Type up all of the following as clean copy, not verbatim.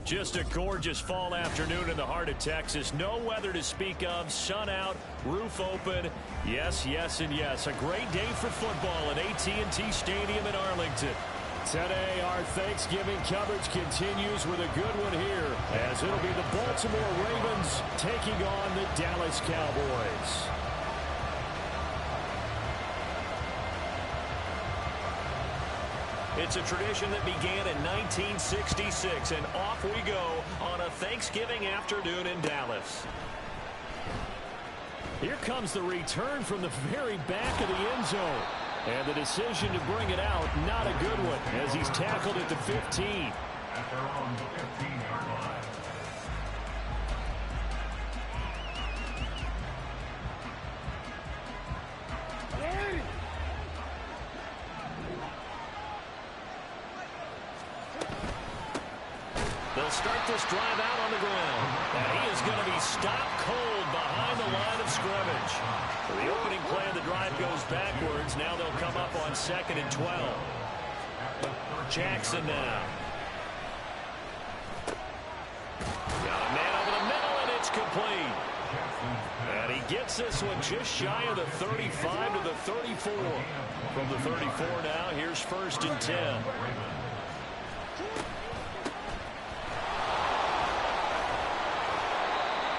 Just a gorgeous fall afternoon in the heart of Texas. No weather to speak of. Sun out, roof open. Yes, yes, and yes. A great day for football at AT&T Stadium in Arlington. Today, our Thanksgiving coverage continues with a good one here, as it'll be the Baltimore Ravens taking on the Dallas Cowboys. It's a tradition that began in 1966, and off we go on a Thanksgiving afternoon in Dallas. Here comes the return from the very back of the end zone. And the decision to bring it out, not a good one, as he's tackled at the 15. At their own 15-yard line. They'll start this drive out on the ground. And he is going to be stopped cold behind the line of scrimmage. The opening play of the drive goes backwards. Now they'll come up on 2nd and 12. Jackson now. Got a man over the middle, and it's complete. And he gets this one just shy of the 35 to the 34. From the 34 now, here's 1st and 10.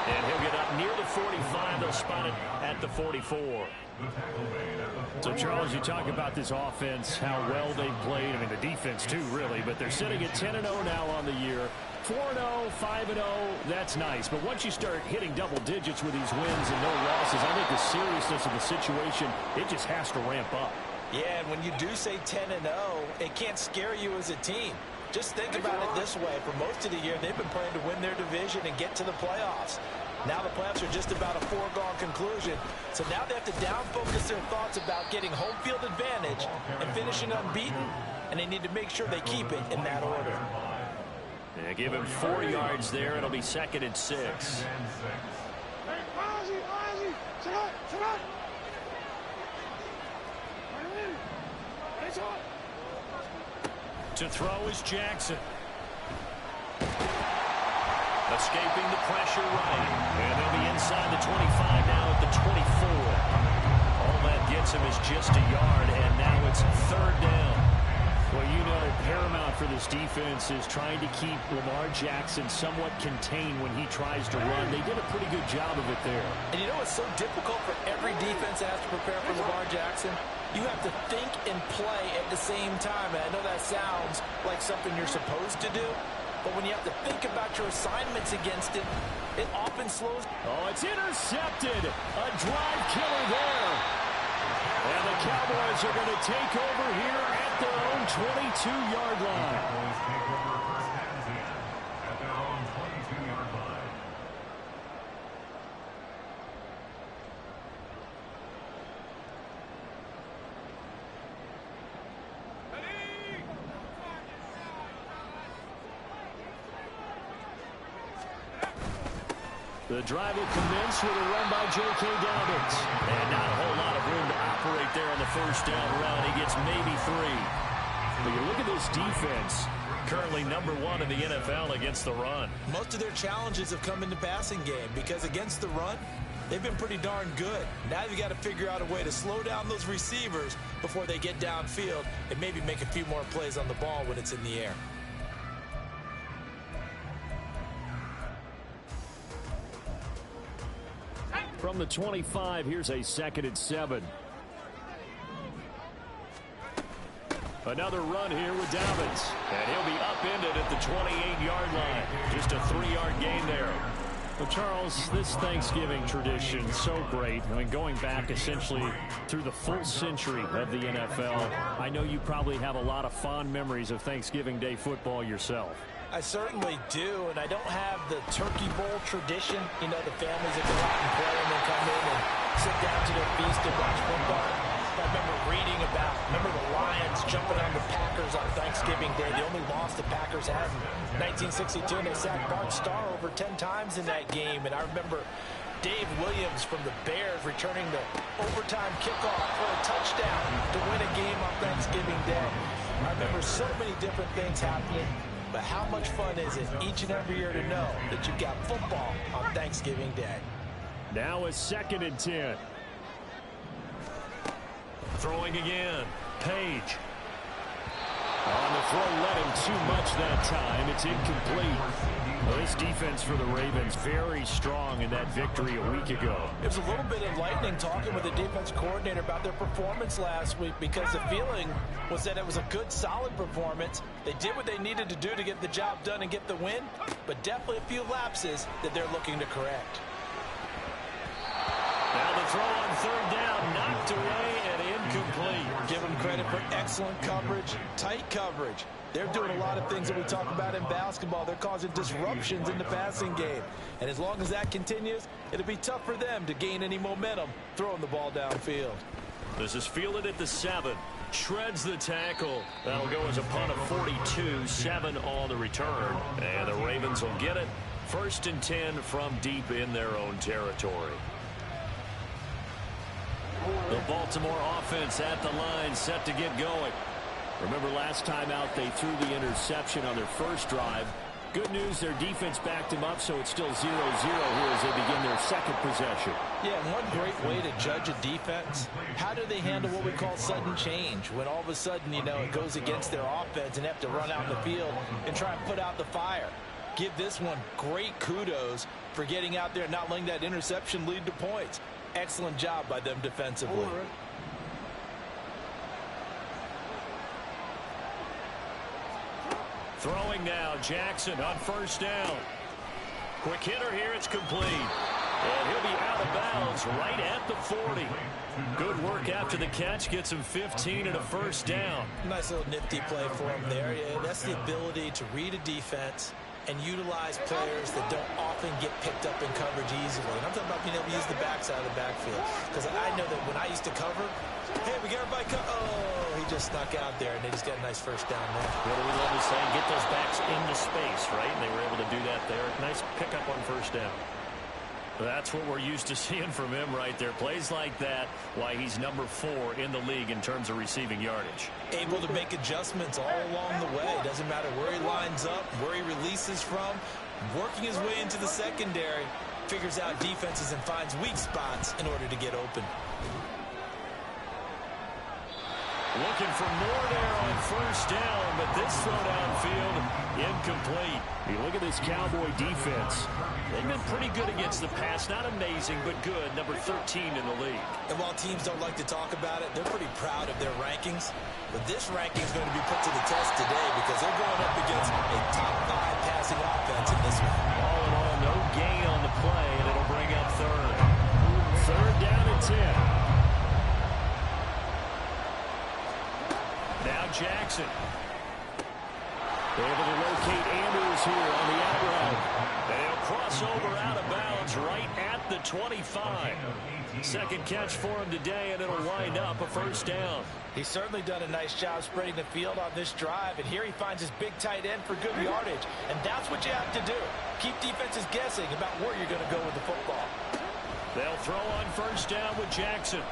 And he'll get up near the 45. They'll spot it at the 44. So, Charles, you talk about this offense, how well they've played. I mean, the defense, too, really. But they're sitting at 10-0 now on the year. 4-0, 5-0, that's nice. But once you start hitting double digits with these wins and no losses, I think the seriousness of the situation, it just has to ramp up. Yeah, and when you do say 10-0, it can't scare you as a team. Just think about it this way. For most of the year, they've been playing to win their division and get to the playoffs. Now the playoffs are just about a foregone conclusion. So now they have to down-focus their thoughts about getting home field advantage and finishing unbeaten. And they need to make sure they keep it in that order. Yeah, give him 4 yards there. It'll be 2nd and 6. To throw is Jackson. Escaping the pressure right. And they'll be inside the 25 now at the 24. All that gets him is just a yard, and now it's 3rd down. Well, you know, paramount for this defense is trying to keep Lamar Jackson somewhat contained when he tries to run. They did a pretty good job of it there. And you know what's so difficult for every defense that has to prepare for Lamar Jackson? You have to think and play at the same time. And I know that sounds like something you're supposed to do, but when you have to think about your assignments against it, it often slows. Oh, it's intercepted. A drive killer there. And the Cowboys are going to take over here at their own 22-yard line. Cowboys take over 1st and 10 at their own 22-yard line. The drive will commence with a run by J.K. Dobbins. And not a whole lot of room to operate there on the 1st down run. He gets maybe 3. But you look at this defense, currently #1 in the NFL against the run. Most of their challenges have come in the passing game because against the run, they've been pretty darn good. Now you've got to figure out a way to slow down those receivers before they get downfield and maybe make a few more plays on the ball when it's in the air. From the 25, here's a 2nd and 7. Another run here with Dobbins. And he'll be upended at the 28-yard line. Just a 3-yard gain there. Well, Charles, this Thanksgiving tradition, so great. I mean, going back essentially through the full century of the NFL, I know you probably have a lot of fond memories of Thanksgiving Day football yourself. I certainly do, and I don't have the Turkey Bowl tradition. You know, the families that go out and play and then come in and sit down to their feast and watch football. I remember reading about, the Lions jumping on the Packers on Thanksgiving Day. The only loss the Packers had in 1962, and they sacked Bart Starr over 10 times in that game. And I remember Dave Williams from the Bears returning the overtime kickoff for a touchdown to win a game on Thanksgiving Day. I remember so many different things happening. But how much fun is it each and every year to know that you've got football on Thanksgiving Day? Now a 2nd and 10. Throwing again. Page. On the throw, led him too much that time. It's incomplete. Well, this defense for the Ravens very strong in that victory a week ago. It was a little bit enlightening talking with the defense coordinator about their performance last week, because the feeling was that it was a good, solid performance. They did what they needed to do to get the job done and get the win, but definitely a few lapses that they're looking to correct. Now the throw on 3rd down, knocked away and incomplete. Give them credit for excellent coverage, tight coverage. They're doing a lot of things that we talk about in basketball. They're causing disruptions in the passing game. And as long as that continues, it'll be tough for them to gain any momentum throwing the ball downfield. This is fielded at the 7. Shreds the tackle. That'll go as a punt of 42, 7 on the return. And the Ravens will get it. 1st and 10 from deep in their own territory. The Baltimore offense at the line, set to get going. Remember last time out they threw the interception on their first drive. Good news, their defense backed him up, so it's still 0-0 here as they begin their 2nd possession. Yeah, and one great way to judge a defense, how do they handle what we call sudden change? When all of a sudden, you know, it goes against their offense and they have to run out in the field and try and put out the fire. Give this one great kudos for getting out there and not letting that interception lead to points. Excellent job by them defensively. Throwing now, Jackson on 1st down. Quick hitter here, it's complete. And he'll be out of bounds right at the 40. Good work after the catch, gets him 15 and a 1st down. Nice little nifty play for him there. Yeah, that's the ability to read a defense and utilize players that don't often get picked up in coverage easily. And I'm talking about being able to use the backside of the backfield. Because I know that when I used to cover, hey, we got everybody oh, he just snuck out there, and they just got a nice 1st down there. What do we love to say? Get those backs into space, right? And they were able to do that there. Nice pickup on 1st down. That's what we're used to seeing from him right there. Plays like that, why he's number 4 in the league in terms of receiving yardage. Able to make adjustments all along the way. Doesn't matter where he lines up, where he releases from. Working his way into the secondary, figures out defenses and finds weak spots in order to get open. Looking for more there on 1st down, but this throw downfield, incomplete. You look at this Cowboy defense. They've been pretty good against the pass. Not amazing, but good. Number 13 in the league. And while teams don't like to talk about it, they're pretty proud of their rankings. But this ranking is going to be put to the test today because they're going up against a top 5 passing offense in this one. All in all, no gain on the play, and it'll bring up 3rd. 3rd down and 10. Now Jackson. They're able to locate Andrews here on the out route. And he'll cross over out of bounds right at the 25. 2nd catch for him today, and it'll wind up a 1st down. He's certainly done a nice job spreading the field on this drive, and here he finds his big tight end for good yardage. And that's what you have to do. Keep defenses guessing about where you're going to go with the football. They'll throw on 1st down with Jackson.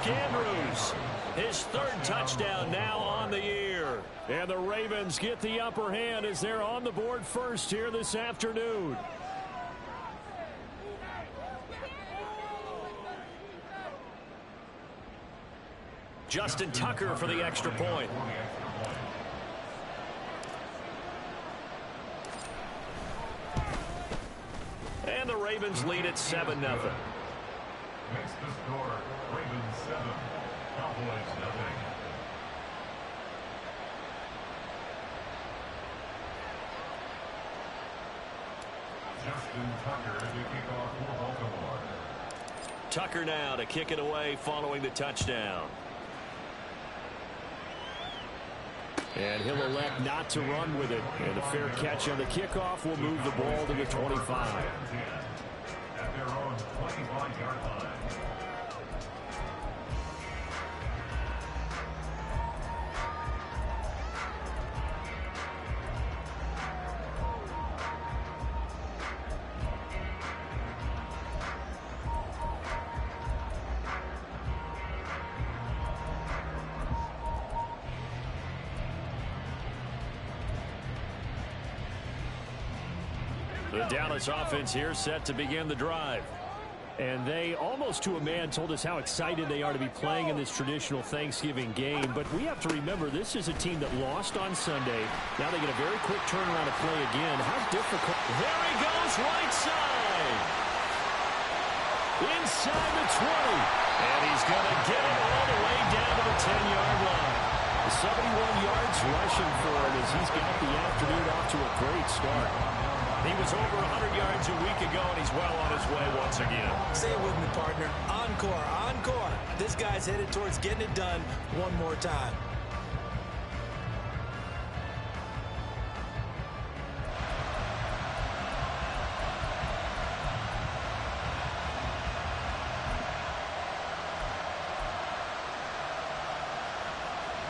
Andrews, his 3rd touchdown now on the year. And the Ravens get the upper hand as they're on the board first here this afternoon. Justin Tucker for the extra point. And the Ravens lead at 7-0. Makes the score Ravens 7, Cowboys 0. Justin Tucker to kick off for Baltimore. Tucker now to kick it away following the touchdown. And he'll elect not to run with it. And a fair catch on the kickoff will move the ball to the 25. At their own 25-yard line. The Dallas offense here set to begin the drive. And they, almost to a man, told us how excited they are to be playing in this traditional Thanksgiving game. But we have to remember, this is a team that lost on Sunday. Now they get a very quick turnaround to play again. How difficult. There he goes, right side. Inside the 20. And he's going to get it all the way down to the 10-yard line. 71 yards rushing for it as he's got the afternoon off to a great start. He was over 100 yards a week ago, and he's well on his way once again. Say it with me, partner. Encore, encore. This guy's headed towards getting it done one more time.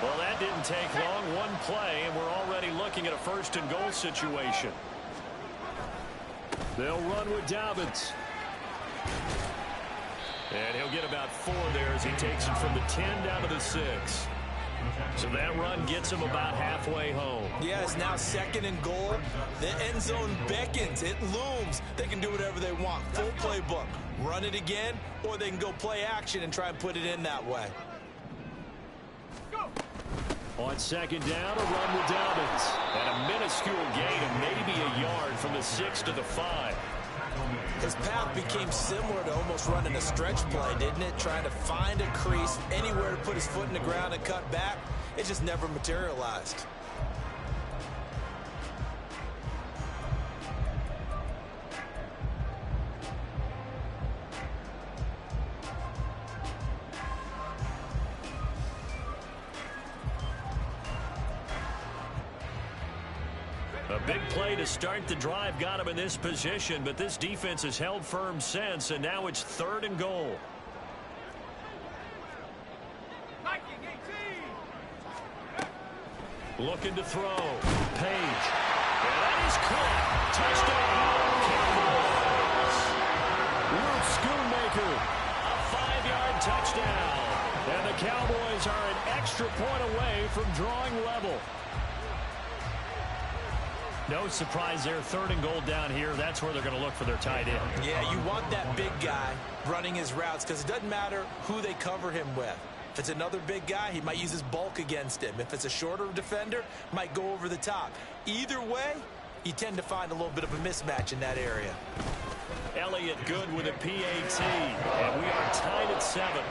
Well, that didn't take long. One play, and we're already looking at a first-and-goal situation. They'll run with Dobbins. And he'll get about 4 there as he takes it from the 10 down to the 6. So that run gets him about halfway home. Yeah, it's now 2nd and goal. The end zone beckons. It looms. They can do whatever they want. Full playbook. Run it again, or they can go play action and try and put it in that way. On 2nd down, a run with Dobbins. And a minuscule gain of maybe a yard from the 6 to the 5. His path became similar to almost running a stretch play, didn't it? Trying to find a crease, anywhere to put his foot in the ground and cut back. It just never materialized. A big play to start the drive got him in this position, but this defense has held firm since, and now it's 3rd and goal. Looking to throw. Page. And that is caught. Touchdown. Luke Schoonmaker. A 5-yard touchdown. And the Cowboys are an extra point away from drawing level. No surprise there. 3rd and goal down here. That's where they're going to look for their tight end. Yeah, you want that big guy running his routes because it doesn't matter who they cover him with. If it's another big guy, he might use his bulk against him. If it's a shorter defender, might go over the top. Either way, you tend to find a little bit of a mismatch in that area. Elliott good with a PAT. And we are tied at 7.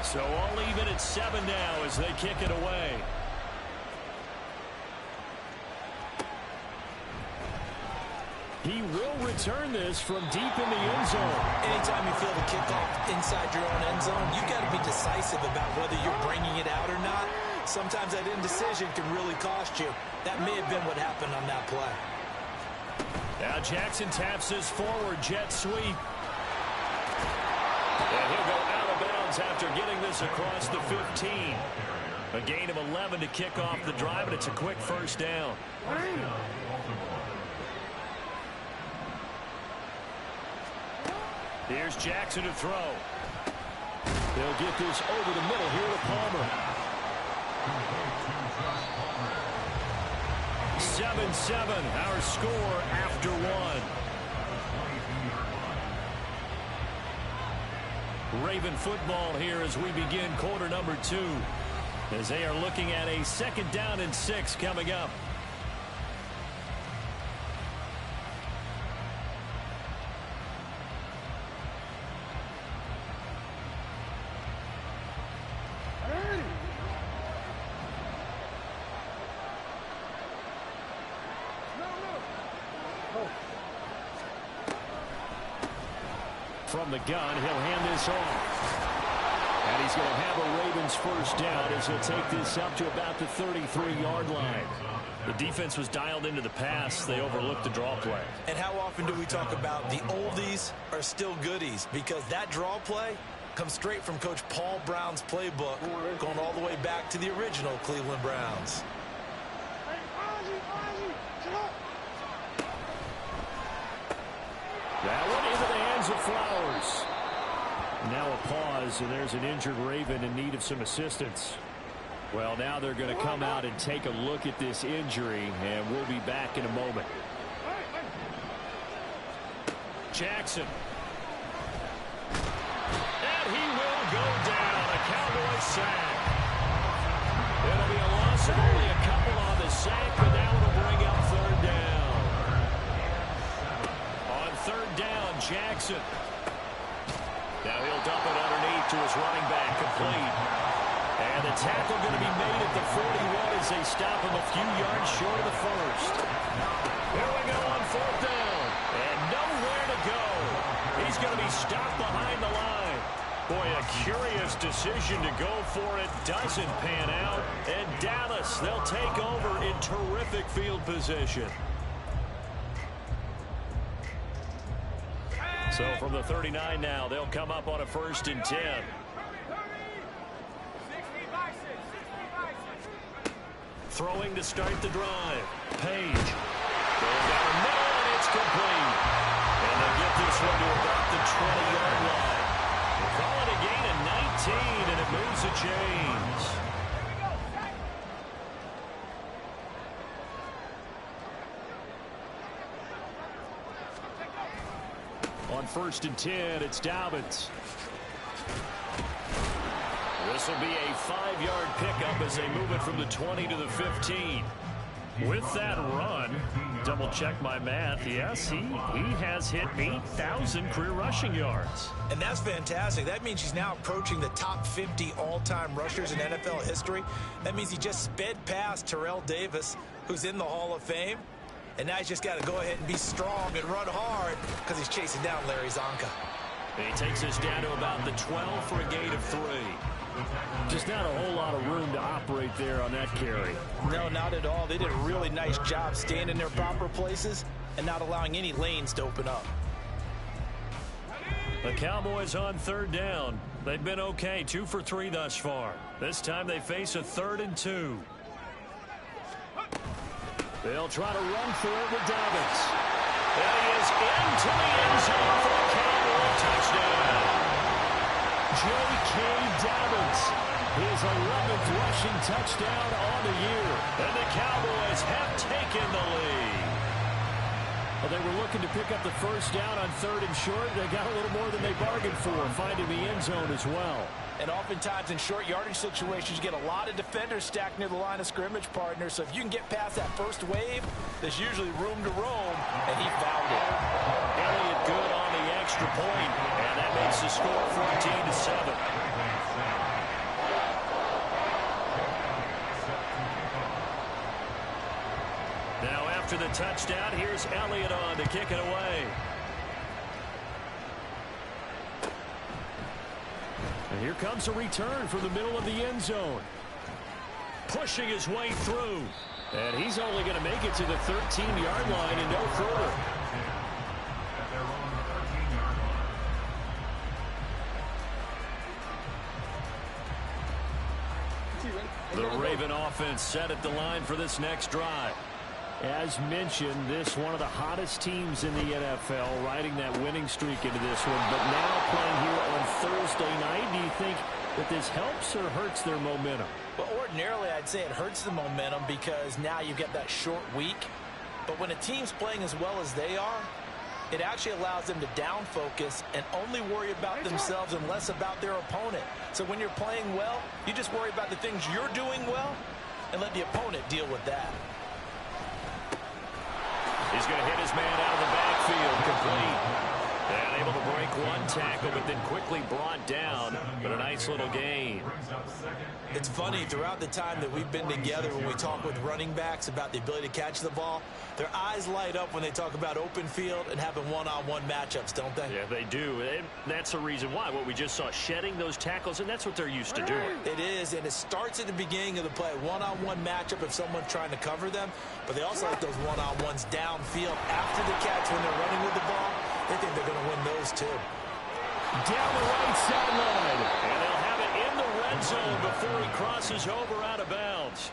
So all even at 7 now as they kick it away. He will return this from deep in the end zone. Anytime you feel the kickoff inside your own end zone, you've got to be decisive about whether you're bringing it out or not. Sometimes that indecision can really cost you. That may have been what happened on that play. Now Jackson taps this forward jet sweep. And he'll go out of bounds after getting this across the 15. A gain of 11 to kick off the drive, and it's a quick first down. Here's Jackson to throw. They'll get this over the middle here to Palmer. 7-7, our score after 1. Raven football here as we begin quarter number 2. As they are looking at a 2nd down and 6 coming up. From the gun, he'll hand this off. And he's going to have a Ravens first down as he'll take this up to about the 33-yard line. The defense was dialed into the pass. They overlooked the draw play. And how often do we talk about the oldies are still goodies? Because that draw play, Comes straight from Coach Paul Brown's playbook, going all the way back to the original Cleveland Browns. That one into the hands of Flowers. Now a pause, and there's an injured Raven in need of some assistance. Well, now they're going to come out and take a look at this injury, and we'll be back in a moment. Jackson. And he will go down. A Cowboys sack. It'll be a loss of only a couple on the sack, but that will bring up third down. On third down, Jackson. Now he'll dump it underneath to his running back, complete. And the tackle going to be made at the 41 as they stop him a few yards short of the first. Here we go on fourth down. And nowhere to go. He's going to be stopped behind the line. Boy, a curious decision to go for it. Doesn't pan out. And Dallas, they'll take over in terrific field position. So from the 39 now, they'll come up on a 1st and 10. Throwing to start the drive. Page. Going down the middle, and it's complete. And they'll get this one to about the 20-yard line. We'll call it a gain of 19, and it moves the chains. On 1st and 10, it's Dobbins. This will be a 5-yard pickup as they move it from the 20 to the 15. With that run, double check my math. Yes, he has hit 8,000 career rushing yards. And that's fantastic. That means he's now approaching the top 50 all-time rushers in NFL history. That means he just sped past Terrell Davis, who's in the Hall of Fame. And now he's just got to go ahead and be strong and run hard because he's chasing down Larry Zonka. He takes us down to about the 12 for a gain of 3. Just not a whole lot of room to operate there on that carry. No, not at all. They did a really nice job staying in their proper places and not allowing any lanes to open up. The Cowboys on 3rd down. They've been okay, 2 for 3 thus far. This time they face a 3rd and 2. They'll try to run for it with Dobbins. And he is into the end zone for a Cowboy touchdown. J.K. Dobbins, his 11th rushing touchdown on the year. And the Cowboys have taken the lead. Well, they were looking to pick up the first down on 3rd and short. They got a little more than they bargained for, finding the end zone as well. And oftentimes in short yardage situations, you get a lot of defenders stacked near the line of scrimmage, partner. So if you can get past that first wave, there's usually room to roam, and he found it. Elliott good on the extra point, and that makes the score 14-7. Now after the touchdown, here's Elliott on to kick it away. And here comes a return from the middle of the end zone. Pushing his way through. And he's only going to make it to the 13-yard line and no further. The Raven offense set at the line for this next drive. As mentioned, this one of the hottest teams in the NFL, riding that winning streak into this one. But now playing here on Thursday night, do you think that this helps or hurts their momentum? Well, ordinarily, I'd say it hurts the momentum because now you get that short week. But when a team's playing as well as they are, it actually allows them to down focus and only worry about themselves and less about their opponent. So when you're playing well, you just worry about the things you're doing well and let the opponent deal with that. He's going to hit his man out of the backfield, complete. And able to break one tackle, but then quickly brought down. But a nice little gain. It's funny, throughout the time that we've been together, when we talk with running backs about the ability to catch the ball, their eyes light up when they talk about open field and having one-on-one matchups, don't they? Yeah, they do. And that's the reason why. What we just saw, shedding those tackles, and that's what they're used to doing. It is, and it starts at the beginning of the play. One-on-one matchup if someone's trying to cover them, but they also like those one-on-ones downfield after the catch when they're running with the ball. They think they're going to win those too. down the right sideline. And they'll have it in the red zone before he crosses over out of bounds.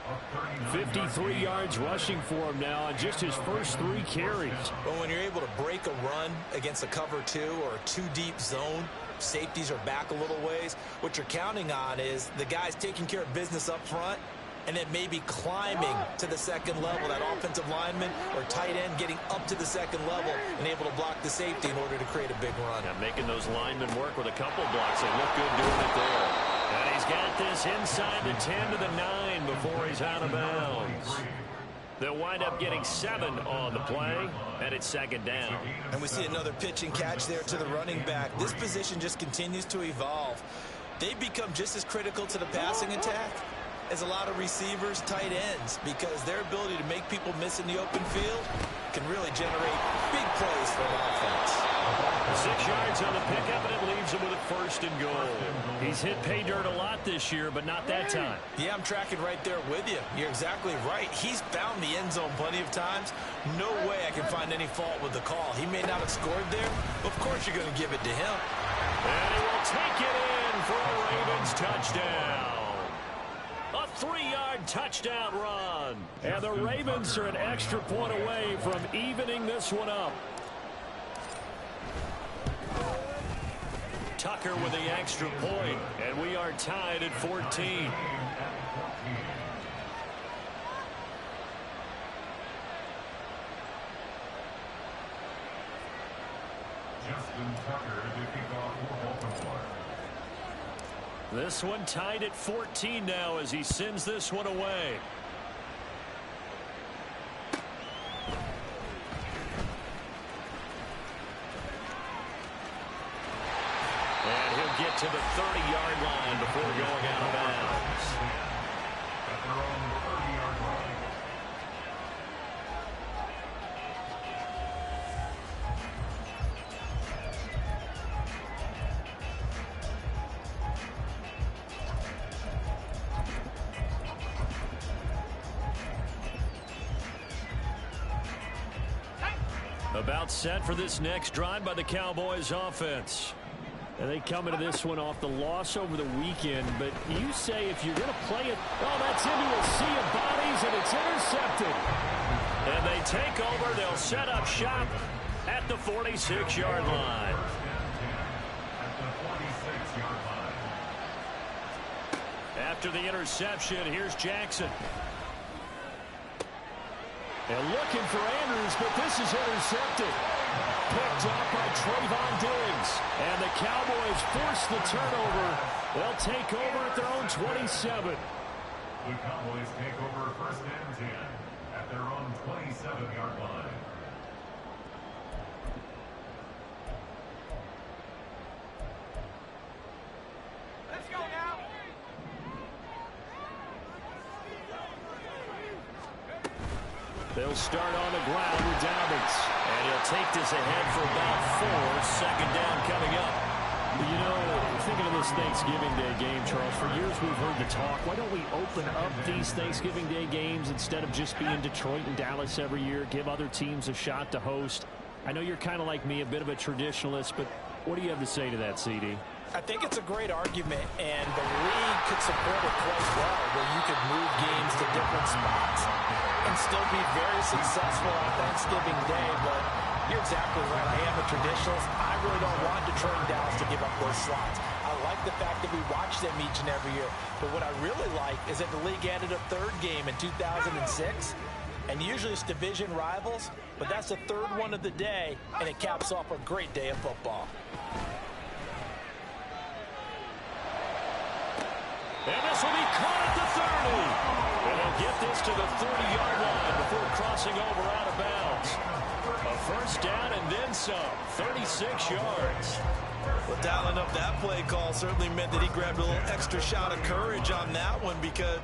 53 yards rushing for him now on just his first 3 carries. But when you're able to break a run against a cover 2 or a 2-deep zone, safeties are back a little ways, what you're counting on is the guys taking care of business up front and then maybe climbing to the second level, that offensive lineman or tight end getting up to the second level and able to block the safety in order to create a big run. Yeah, making those linemen work with a couple blocks. They look good doing it there. And he's got this inside the 10 to the 9 before he's out of bounds. They'll wind up getting 7 on the play, and it's second down. And we see another pitch and catch there to the running back. This position just continues to evolve. They become just as critical to the passing attack as a lot of receivers, tight ends, because their ability to make people miss in the open field can really generate big plays for an offense. 6 yards on the pickup, and it leaves him with a first and goal. He's hit pay dirt a lot this year, but not that time. Yeah, I'm tracking right there with you. You're exactly right. He's found the end zone plenty of times. No way I can find any fault with the call. He may not have scored there, but of course you're going to give it to him. And he will take it in for a Ravens touchdown. A 3-yard touchdown run. And the Ravens are an extra point away from evening this one up. Tucker with the extra point, and we are tied at 14. Justin Tucker to kick off for Baltimore. This one tied at 14 now as he sends this one away. And he'll get to the 30-yard line before going out of bounds. At their own 30-yard line. About set for this next drive by the Cowboys offense. And they come into this one off the loss over the weekend, but you say if you're going to play it, oh, that's into a sea of bodies, and it's intercepted. And they take over. They'll set up shop at the 46-yard line. At the 46-yard line. After the interception, here's Jackson. And looking for Andrews, but this is intercepted. Picked up by Trayvon Diggs. And the Cowboys force the turnover. They'll take over at their own 27. The Cowboys take over first and 10 at their own 27-yard line. Let's go now. They'll start on the ground with Dobbins. And he'll take this ahead for about 4. Second down coming up. You know, thinking of this Thanksgiving Day game, Charles, for years we've heard the talk, why don't we open up these Thanksgiving Day games instead of just being Detroit and Dallas every year, give other teams a shot to host? I know you're kind of like me, a bit of a traditionalist, but what do you have to say to that, CD? I think it's a great argument, and the league could support it quite well, where you could move games to different spots and still be very successful on Thanksgiving Day. But you're exactly right. I am a traditionalist. I really don't want Detroit and Dallas to give up those slots. I like the fact that we watch them each and every year. But what I really like is that the league added a third game in 2006. And usually it's division rivals, but that's the third one of the day, and it caps off a great day of football. And this will be caught at the 30. And they'll get this to the 30-yard line before crossing over out of bounds. A first down and then some. 36 yards. Well, dialing up that play call certainly meant that he grabbed a little extra shot of courage on that one, because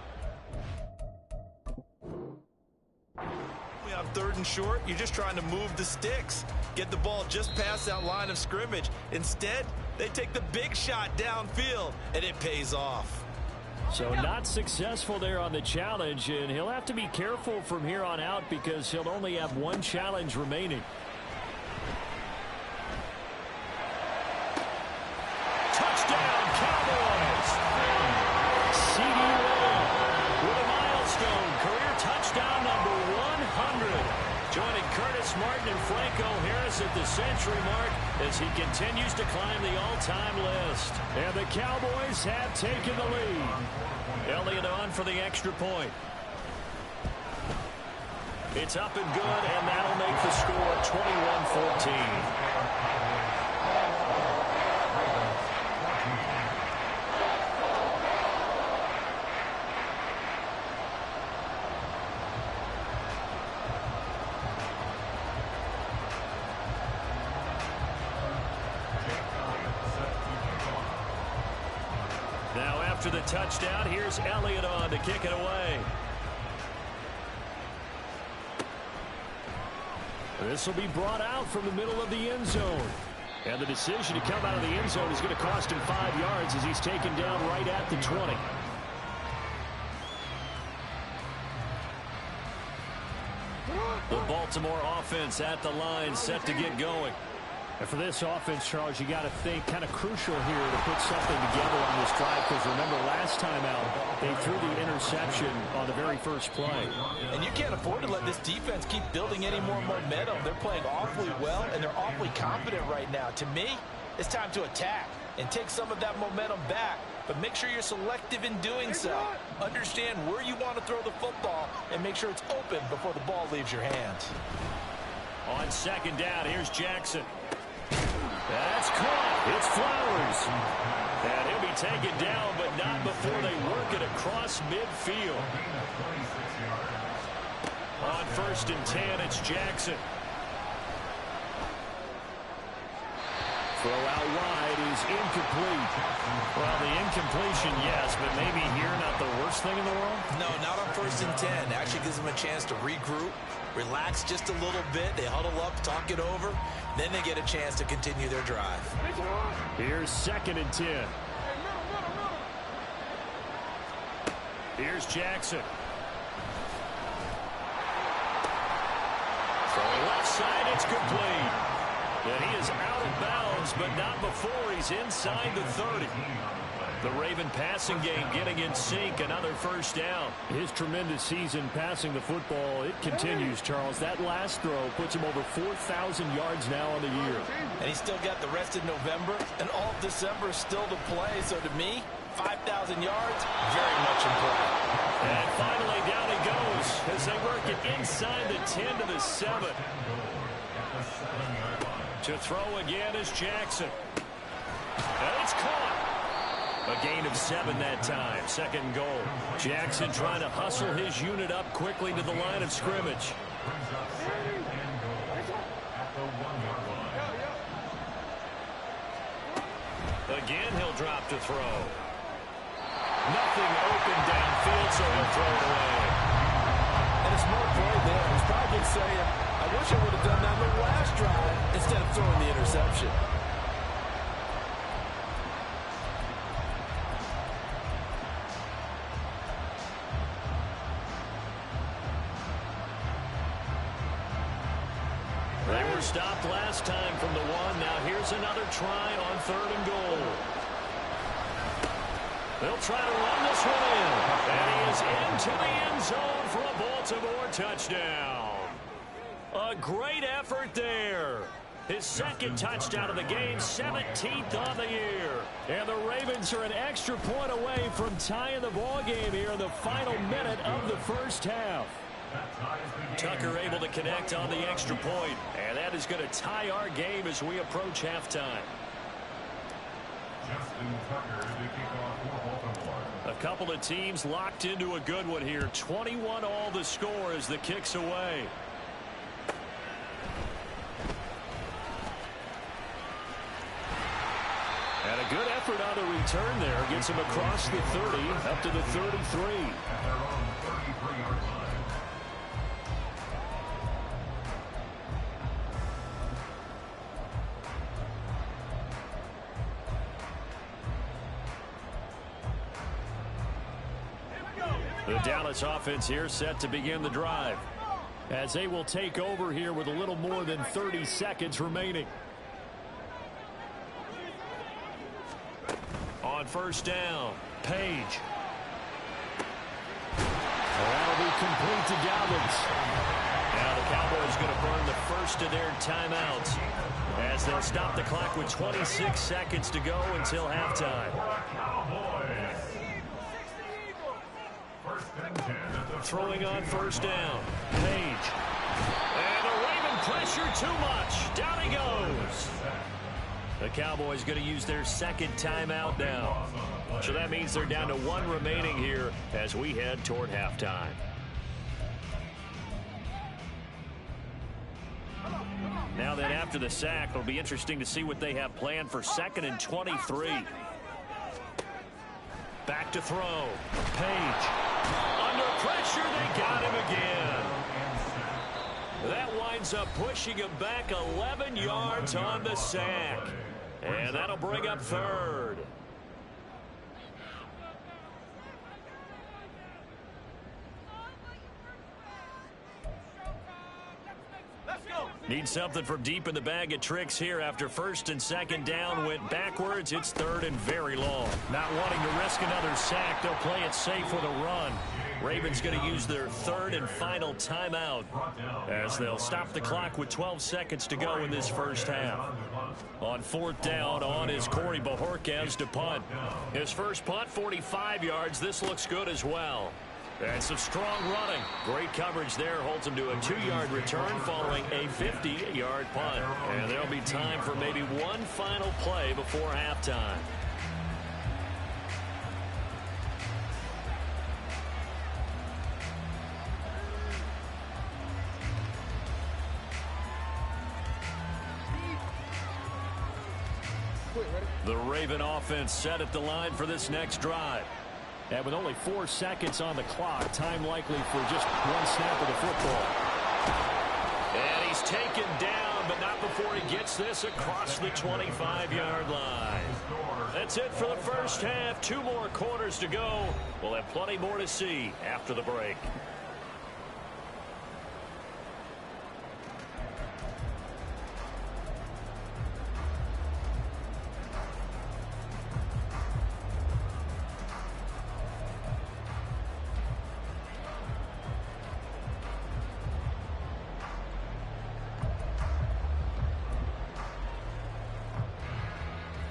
on 3rd and short, you're just trying to move the sticks, get the ball just past that line of scrimmage. Instead, they take the big shot downfield, and it pays off. So not successful there on the challenge, and he'll have to be careful from here on out because he'll only have one challenge remaining. Wes Martin and Franco Harris at the century mark as he continues to climb the all-time list. And the Cowboys have taken the lead. Elliott on for the extra point. It's up and good, and that'll make the score 21-14. Now after the touchdown, here's Elliott on to kick it away. This will be brought out from the middle of the end zone. And the decision to come out of the end zone is going to cost him 5 yards as he's taken down right at the 20. The Baltimore offense at the line set to get going. And for this offense, Charles, you got to think kind of crucial here to put something together on this drive, because remember last time out they threw the interception on the very first play. And you can't afford to let this defense keep building any more momentum. They're playing awfully well, and they're awfully confident right now. To me, it's time to attack and take some of that momentum back, but make sure you're selective in doing so. Understand where you want to throw the football and make sure it's open before the ball leaves your hands. On second down, here's Jackson. That's caught. It's Flowers. And he'll be taken down, but not before they work it across midfield. On 1st and 10, it's Jackson. Throw out wide is incomplete. Well, the incompletion, yes, but maybe here not the worst thing in the world? No, not on 1st and 10. Actually gives them a chance to regroup, relax just a little bit. They huddle up, talk it over. Then they get a chance to continue their drive. Here's 2nd and 10. Here's Jackson. Throwing left side, it's complete. And he is out of bounds, but not before he's inside the 30. The Raven passing game getting in sync, another first down. His tremendous season passing the football, it continues, Charles. That last throw puts him over 4,000 yards now on the year. And he's still got the rest of November and all of December still to play. So to me, 5,000 yards, very much in play. And finally, down he goes as they work it inside the 10 to the 7. To throw again is Jackson. And it's caught. A gain of 7 that time. 2nd and goal. Jackson trying to hustle his unit up quickly to the line of scrimmage. Again, he'll drop to throw. Nothing open downfield, so he'll throw it away. And a smart play there. He's probably saying, I wish I would have done that on the last drive instead of throwing the interception. They were stopped last time from the 1. Now here's another try on 3rd and goal. They'll try to run this one in. And he is into the end zone for a Baltimore touchdown. A great effort there. His 2nd touchdown of the game, 17th on the year. And the Ravens are an extra point away from tying the ball game here in the final minute of the first half. Tucker able to connect on the extra point, and that is going to tie our game as we approach halftime. A couple of teams locked into a good one here. 21 all the score as the kick's away. And a good effort on the return there. Gets him across the 30 up to the 33. The Dallas offense here set to begin the drive as they will take over here with a little more than 30 seconds remaining. On 1st down, Page. That'll be complete to Galvins. Now the Cowboys going to burn the first of their timeouts as they'll stop the clock with 26 seconds to go until halftime. Throwing on first down. Page. And the Raven pressure too much. Down he goes. The Cowboys going to use their second timeout now. So that means they're down to one remaining here as we head toward halftime. Now then, after the sack, it'll be interesting to see what they have planned for 2nd and 23. Back to throw. Page. Under pressure, they got him again. That winds up pushing him back 11 yards on the sack. And that'll bring up 3rd. Need something from deep in the bag of tricks here after 1st and 2nd down went backwards. It's 3rd and very long. Not wanting to risk another sack, they'll play it safe with a run. Ravens going to use their 3rd and final timeout as they'll stop the clock with 12 seconds to go in this first half. On 4th down, on is Corey Bajorquez to punt. His first punt, 45 yards. This looks good as well. And some strong running. Great coverage there. Holds him to a 2-yard return following a 50-yard punt. And there'll be time for maybe one final play before halftime. The Raven offense set at the line for this next drive. And with only 4 seconds on the clock, time likely for just one snap of the football. And he's taken down, but not before he gets this across the 25-yard line. That's it for the first half. 2 more quarters to go. We'll have plenty more to see after the break.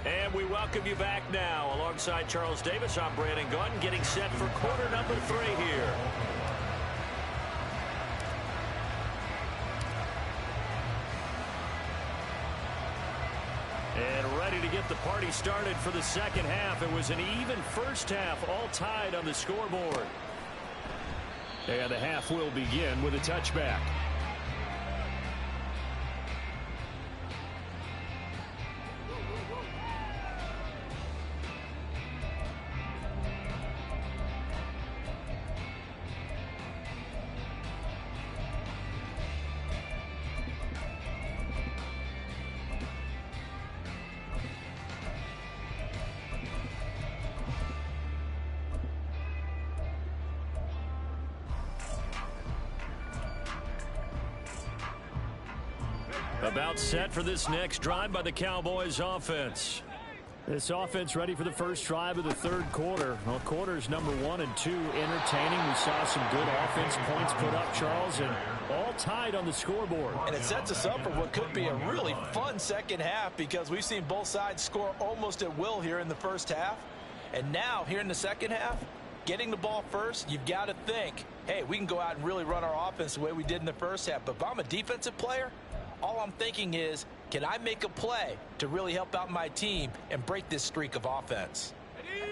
And we welcome you back now. Alongside Charles Davis, I'm Brandon Gunn, getting set for quarter number 3 here. And ready to get the party started for the second half. It was an even first half, all tied on the scoreboard. And the half will begin with a touchback. About set for this next drive by the Cowboys offense. This offense ready for the first drive of the 3rd quarter. Well, quarters number 1 and 2 entertaining. We saw some good offense points put up, Charles, and all tied on the scoreboard. And it sets us up for what could be a really fun second half because we've seen both sides score almost at will here in the first half. And now, here in the second half, getting the ball first, you've got to think, hey, we can go out and really run our offense the way we did in the first half. But if I'm a defensive player, all I'm thinking is, can I make a play to really help out my team and break this streak of offense?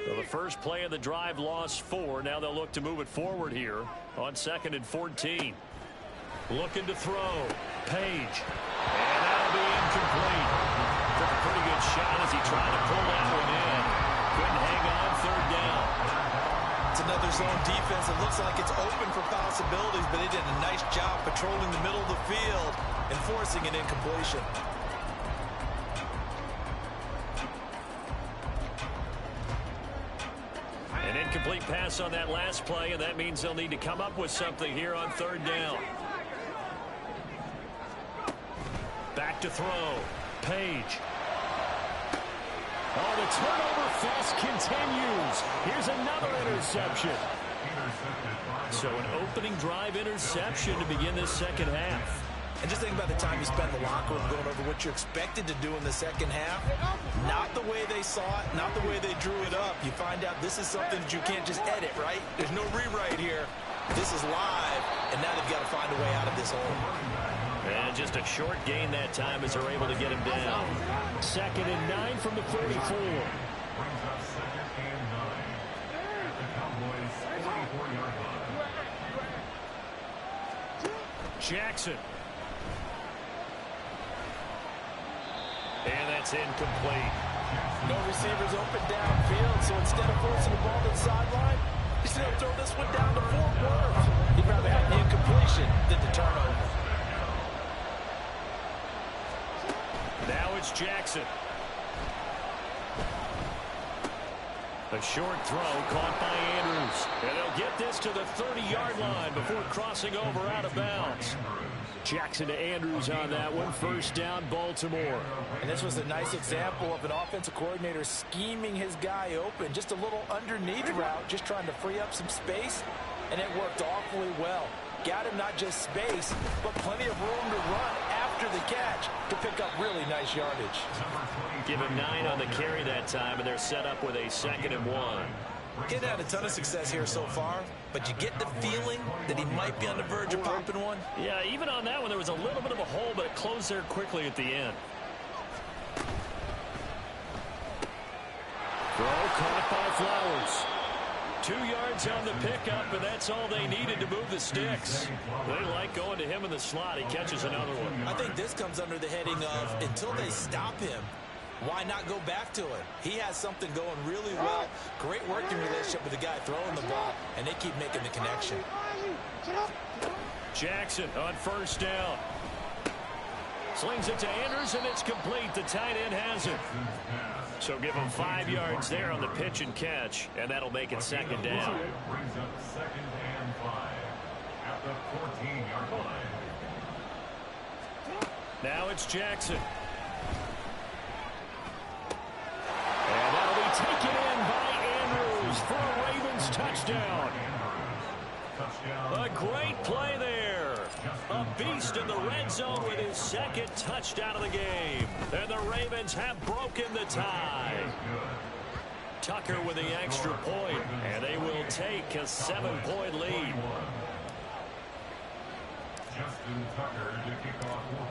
Well, the first play of the drive lost 4. Now they'll look to move it forward here on 2nd and 14. Looking to throw. Page. And that'll be incomplete. Took a pretty good shot as he tried to pull that one in. Couldn't hang on 3rd down. It's another zone defense. It looks like it's open for possibilities, but they did a nice job patrolling the middle of the field and forcing an incompletion. An incomplete pass on that last play, and that means they'll need to come up with something here on 3rd down. Back to throw. Page. Oh, the turnover fest continues. Here's another interception. So an opening drive interception to begin this second half. And just think about the time you spend in the locker room going over what you're expected to do in the second half. Not the way they saw it, not the way they drew it up. You find out this is something that you can't just edit, right? There's no rewrite here. This is live, and now they've got to find a way out of this hole. And just a short gain that time as they're able to get him down. 2nd and 9 from the 44. Brings up 2nd and 9 at the Cowboys 44-yard line. Jackson. And that's incomplete. No receivers open downfield, so instead of forcing the ball to the sideline, he's going to throw this one down to Fort Worth. He'd rather have the incompletion than the turnover. Now it's Jackson. A short throw caught by Andrews. And they'll get this to the 30-yard line before crossing over out of bounds. Jackson to Andrews on that one. 1st down, Baltimore. And this was a nice example of an offensive coordinator scheming his guy open. Just a little underneath route, just trying to free up some space. And it worked awfully well. Got him not just space, but plenty of room to run after the catch to pick up really nice yardage. Give him 9 on the carry that time, and they're set up with a 2nd and 1. Getting had a ton of success here so far, but you get the feeling that he might be on the verge of popping one. Yeah, even on that one, there was a little bit of a hole, but it closed there quickly at the end. Throw caught by Flowers. 2 yards on the pickup, and that's all they needed to move the sticks. They like going to him in the slot. He catches another one. I think this comes under the heading of until they stop him, why not go back to it? He has something going really well. Great working relationship with the guy throwing the ball, and they keep making the connection. Jackson on 1st down. Slings it to Andrews, and it's complete. The tight end has it. So give him 5 yards there on the pitch and catch, and that'll make it 2nd down. Brings up 2nd and 5 at the 14-yard line. Now it's Jackson. And that'll be taken in by Andrews for a Ravens touchdown. A great play there. A beast in the red zone with his 2nd touchdown of the game. And the Ravens have broken the tie. Tucker with the extra point, and they will take a 7-point lead.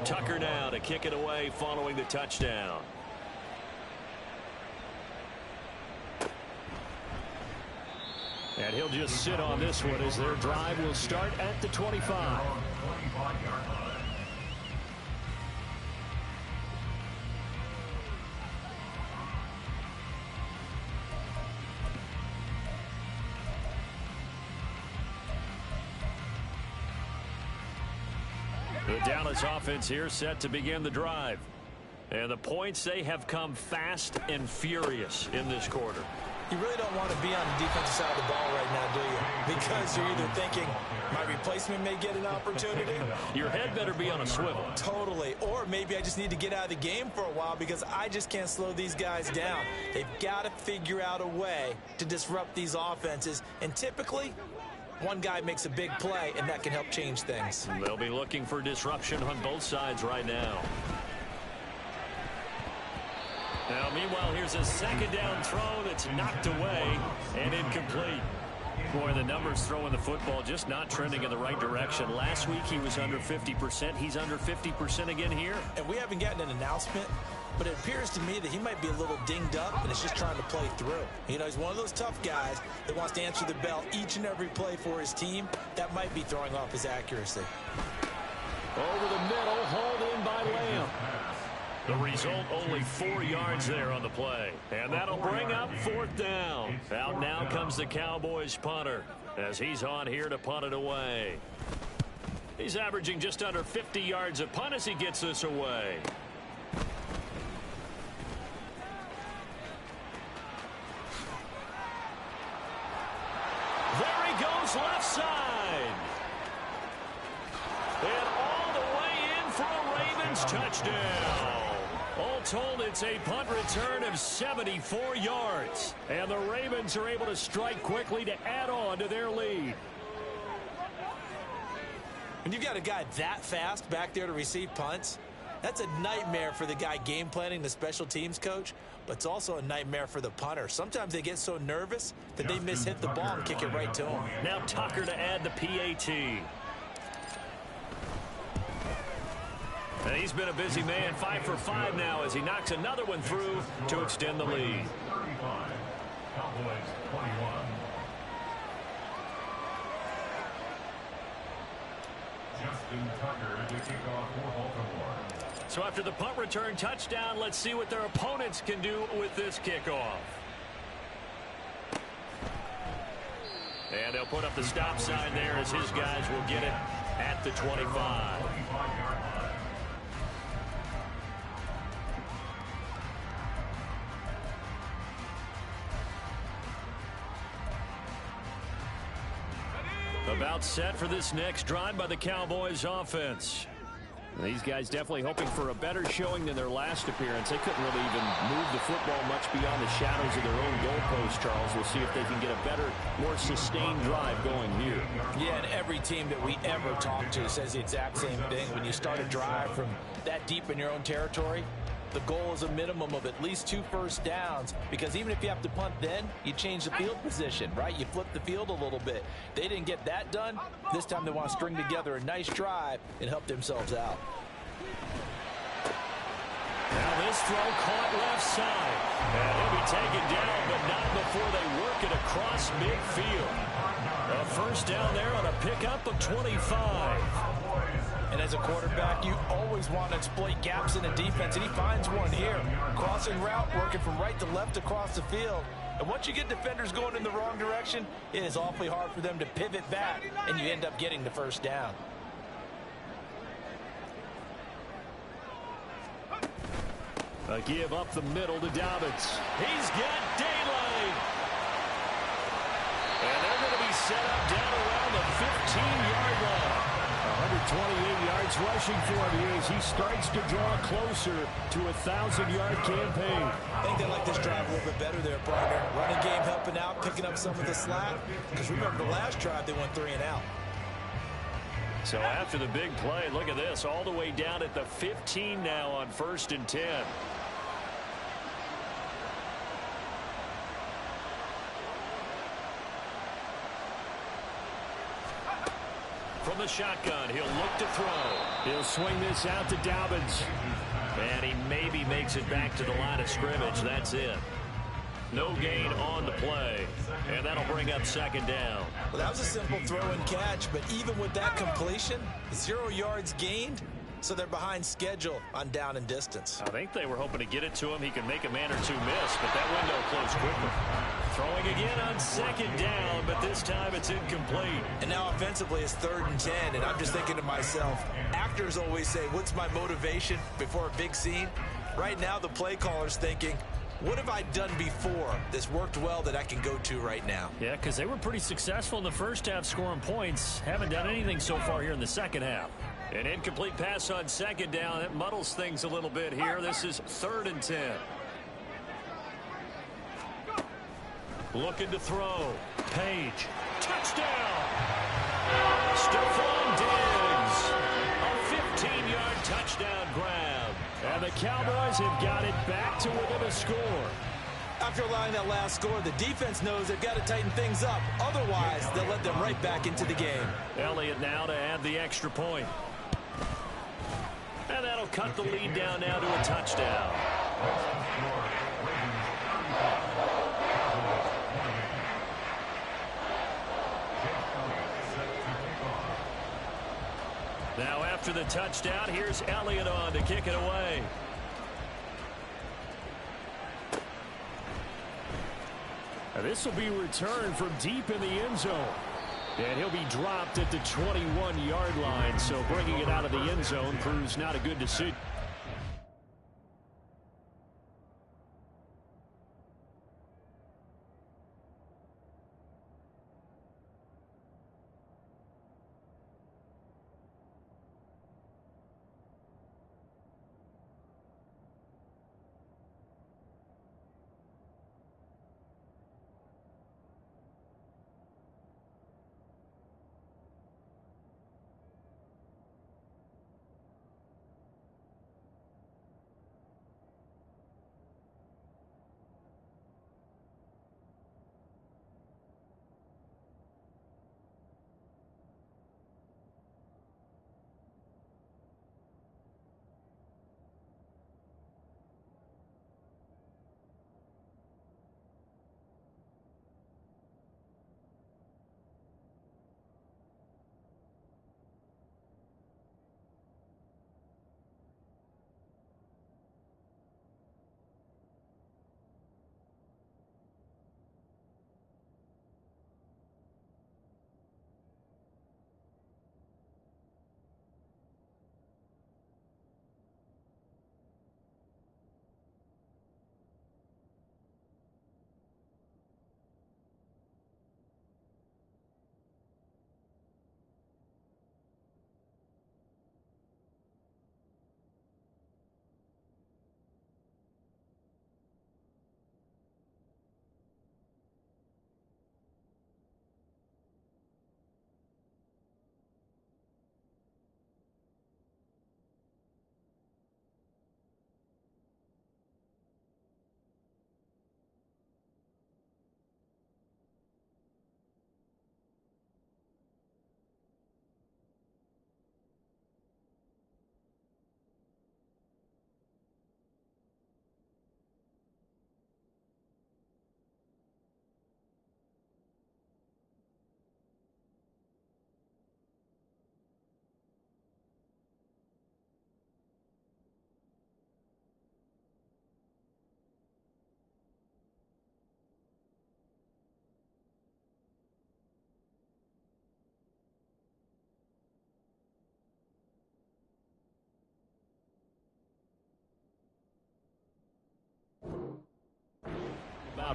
Tucker now to kick it away following the touchdown. And he'll just sit on this one as their drive will start at the 25. The Dallas offense here set to begin the drive. And the points, they have come fast and furious in this quarter. You really don't want to be on the defensive side of the ball right now, do you? Because you're either thinking, my replacement may get an opportunity. Your head better be on a swivel. Totally. Or maybe I just need to get out of the game for a while because I just can't slow these guys down. They've got to figure out a way to disrupt these offenses. And typically, one guy makes a big play, and that can help change things. They'll be looking for disruption on both sides right now. Now, meanwhile, here's a 2nd down throw that's knocked away and incomplete. Boy, the numbers throwing the football just not trending in the right direction. Last week, he was under 50%. He's under 50% again here. And we haven't gotten an announcement, but it appears to me that he might be a little dinged up and is just trying to play through. You know, he's one of those tough guys that wants to answer the bell each and every play for his team. That might be throwing off his accuracy. Over the middle, hauled in by Lamb. The result, only 4 yards there on the play. And that'll bring up 4th down. Out now comes the Cowboys punter as he's on here to punt it away. He's averaging just under 50 yards a punt as he gets this away. There he goes left side. And all the way in for a Ravens touchdown. All told, it's a punt return of 74 yards. And the Ravens are able to strike quickly to add on to their lead. When you've got a guy that fast back there to receive punts, that's a nightmare for the guy game planning, the special teams coach, but it's also a nightmare for the punter. Sometimes they get so nervous that they mishit the ball and kick it right to him. Now Tucker to add the PAT. And he's been a busy man, 5 for 5 now as he knocks another one through to extend the lead. 35. Cowboys 21. Justin Tucker to kick off for Baltimore. So after the punt return touchdown, let's see what their opponents can do with this kickoff. And they'll put up the stop sign there as his guys will get it at the 25. 25-yard line. About set for this next drive by the Cowboys offense. These guys definitely hoping for a better showing than their last appearance. They couldn't really even move the football much beyond the shadows of their own goalpost, Charles. We'll see if they can get a better, more sustained drive going here. Yeah, and every team that we ever talk to says the exact same thing. When you start a drive from that deep in your own territory, the goal is a minimum of at least 2 first downs, because even if you have to punt then, you change the field position, right? You flip the field a little bit. They didn't get that done. This time they want to string together a nice drive and help themselves out. Now this throw caught left side. And he'll be taken down, but not before they work it across midfield. A first down there on a pickup of 25. And as a quarterback, you always want to exploit gaps in the defense, and he finds one here. Crossing route, working from right to left across the field. And once you get defenders going in the wrong direction, it is awfully hard for them to pivot back, and you end up getting the first down. A give up the middle to Dobbins. He's got daylight. And they're going to be set up down around the 15-yard line. 128 yards rushing for him here as he starts to draw closer to a 1,000-yard campaign. I think they like this drive a little bit better there, partner. Running game helping out, picking up some of the slack. Because remember, the last drive they went 3 and out. So after the big play, look at this, all the way down at the 15 now on 1st and 10. From the shotgun, he'll look to throw. He'll swing this out to Dobbins. And he maybe makes it back to the line of scrimmage. That's it. No gain on the play. And that'll bring up 2nd down. Well, that was a simple throw and catch, but even with that completion, 0 yards gained, so they're behind schedule on down and distance. I think they were hoping to get it to him. He could make a man or two miss, but that window closed quickly. Throwing again on 2nd down, but this time it's incomplete. And now offensively it's 3rd and 10, and I'm just thinking to myself, actors always say, what's my motivation before a big scene? Right now the play caller's thinking, what have I done before that's worked well that I can go to right now? Yeah, because they were pretty successful in the first half scoring points. Haven't done anything so far here in the second half. An incomplete pass on 2nd down. That muddles things a little bit here. This is 3rd and 10. Looking to throw. Page. Touchdown! Stephon Diggs. A 15-yard touchdown grab. And the Cowboys have got it back to within a score. After allowing that last score, the defense knows they've got to tighten things up. Otherwise, they'll let them right back into the game. Elliott now to add the extra point. And that'll cut the lead down now to a touchdown. Now after the touchdown, here's Elliott on to kick it away. Now this will be returned from deep in the end zone. And he'll be dropped at the 21-yard line, so bringing it out of the end zone proves not a good decision.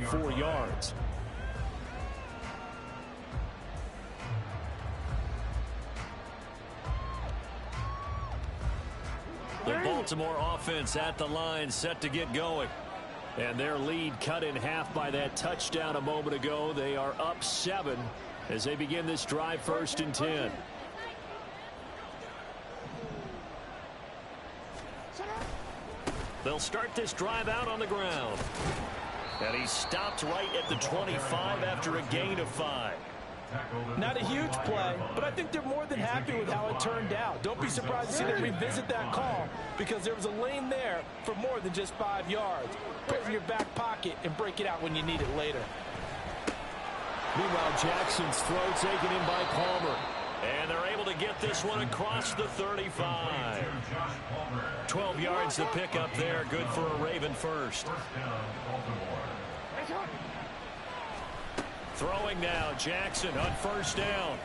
about 4 yards. The Baltimore offense at the line, set to get going. And their lead cut in half by that touchdown a moment ago. They are up 7 as they begin this drive, 1st and 10. They'll start this drive out on the ground. And he stopped right at the 25 after a gain of 5. Not a huge play, but I think they're more than happy with how it turned out. Don't be surprised to see them revisit that call, because there was a lane there for more than just 5 yards. Put it in your back pocket and break it out when you need it later. Meanwhile, Jackson's throw taken in by Palmer. And they're able to get this one across the 35. 12 yards to pick up there. Good for a Raven first. Throwing now, Jackson on 1st down.